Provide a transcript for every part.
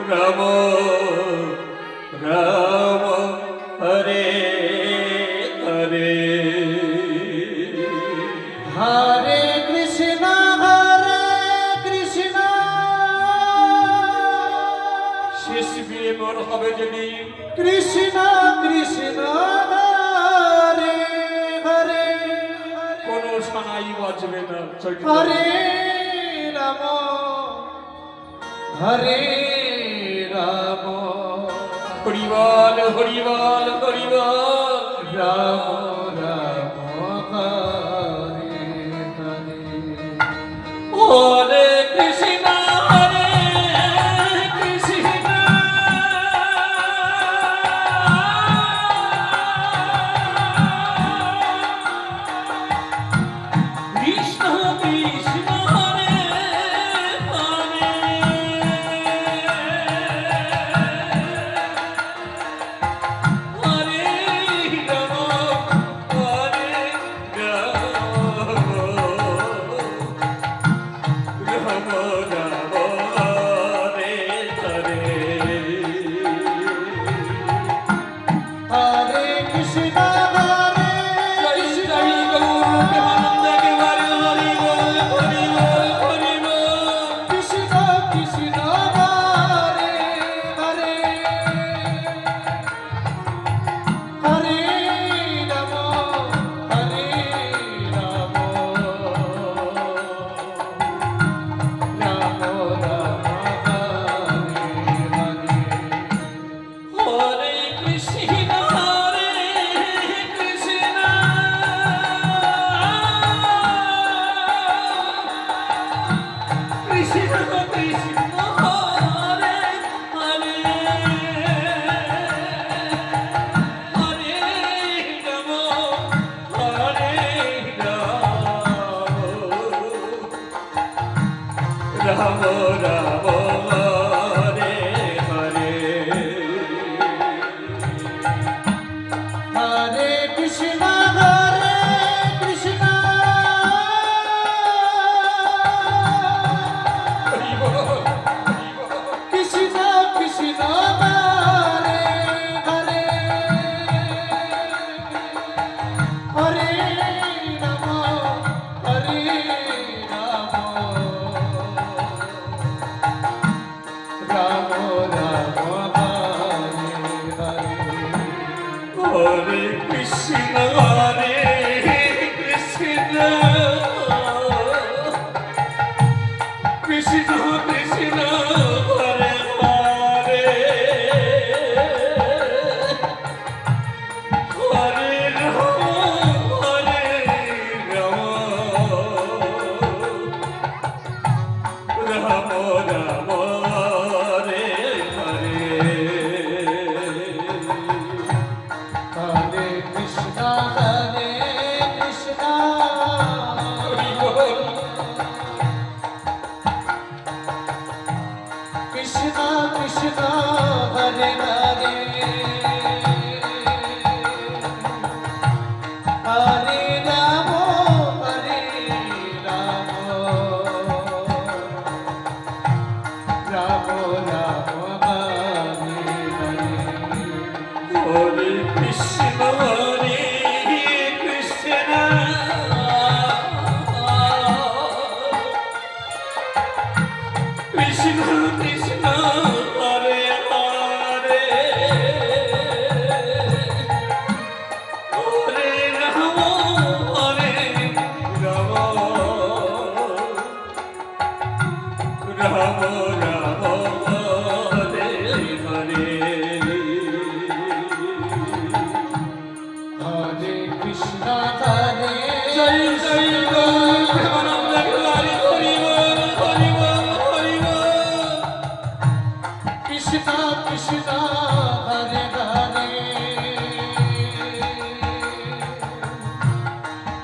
রাম রাম হরে হরে হরে কৃষ্ণ শেষ বিয়ে মোর হবে যদি কৃষ্ণ কৃষ্ণ হরে হরে কোনো সানাই বাজবে না। হরে রাম হরে রাম হরিবল হরিবল হরিবল রাম রাম হরে হরে হরে কৃষ্ণ হরে কৃষ্ণ কৃষ্ণ কৃষ্ণ হরে হরে হরে রাম হরে রাম রাম রাম হরে হরে হরে কৃষ্ণ হরে জয় জয় গৌর প্রেমানন্দ একেবারে হরি বল হরি বল হরি বল কৃষ্ণ কৃষ্ণ হরে হরে হরে রাম হরে রাম রাম রাম হরে হরে হরে কৃষ্ণ হরে কৃষ্ণ কৃষ্ণ কৃষ্ণ হরে হরে হরে রাম হরে রাম রাম হরে হরে হরে কৃষ্ণ হরে কৃষ্ণ হরি বল হরি বল কৃষ্ণ কৃষ্ণ হরে হরে হরে রাম হরে রাম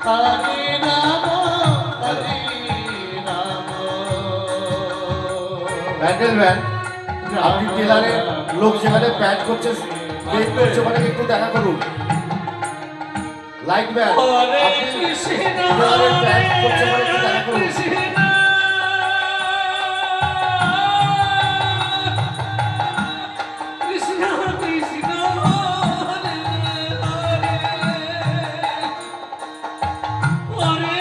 হরে রাম হরে রাম প্যান্ডেল ম্যান, আপনি টেলারের লোক যেখানে প্যান্ট করছে পেট করছে ওখানে একটু দেখা করুন। লাইট ম্যান, হরে আপনি কৃষ্ণ টেলারের প্যান্ট করছে ওখানে একটু দেখা করুন। কৃষ্ণ কৃষ্ণ কৃষ্ণ হরে হরে হরে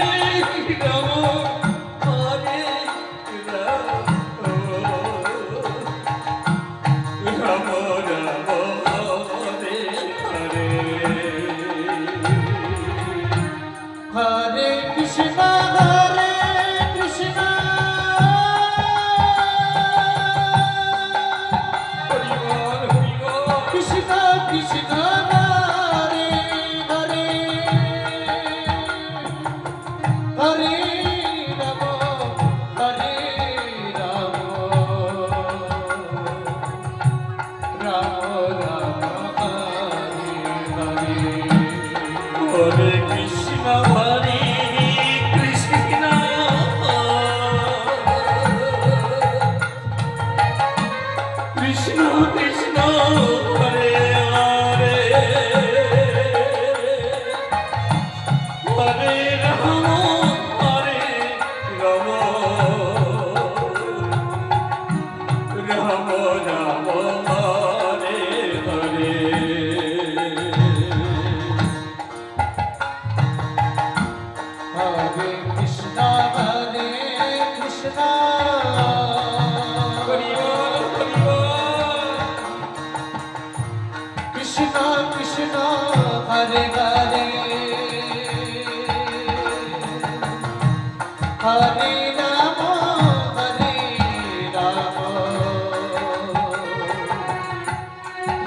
রাম হরে রাম রাম রাম হরে হরে হরে কৃষ্ণ হরে কৃষ্ণ কৃষ্ণ কৃষ্ণ হরে হরে হরে রাম হরে রাম রাম রাম হরে হরে হরে কৃষ্ণ হরে কৃষ্ণ কৃষ্ণ কৃষ্ণ হরে হরে হরে রাম হরে রাম রাম রাম হরে হরে হরে কৃষ্ণ হরে কৃষ্ণ কৃষ্ণ কৃষ্ণ হরে হরে হরে রাম হরে রাম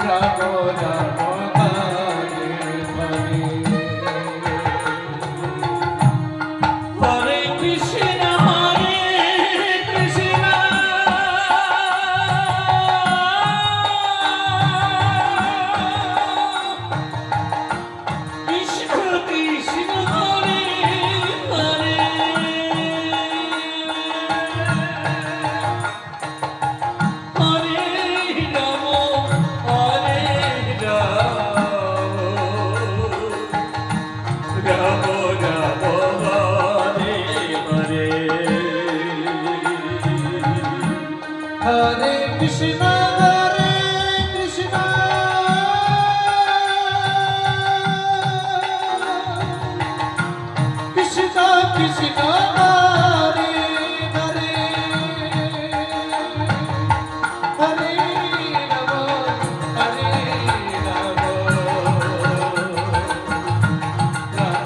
রাম রাম হরে হরে হরে কৃষ্ণ হরে কৃষ্ণ কৃষ্ণ কৃষ্ণ হরে হরে হরে রাম হরে রাম রাম রাম হরে হরে হরে কৃষ্ণ হরে কৃষ্ণ কৃষ্ণ কৃষ্ণ হরে হরে হরে রাম হরে রাম রাম রাম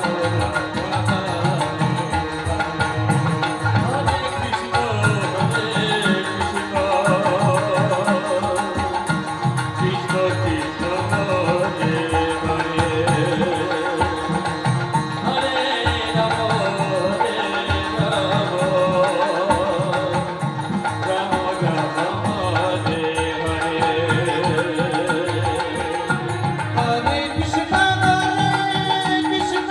হরে কৃষ্ণ হরে কৃষ্ণ কৃষ্ণ কৃষ্ণ হরে হরে হরে রাম হরে রাম রাম রাম হরে হরে হরে কৃষ্ণ হরে কৃষ্ণ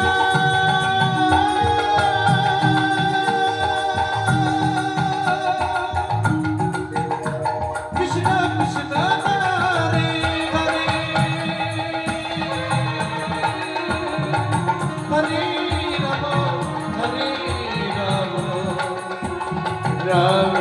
কৃষ্ণ কৃষ্ণ হরে হরে হরে রাম হরে রাম রাম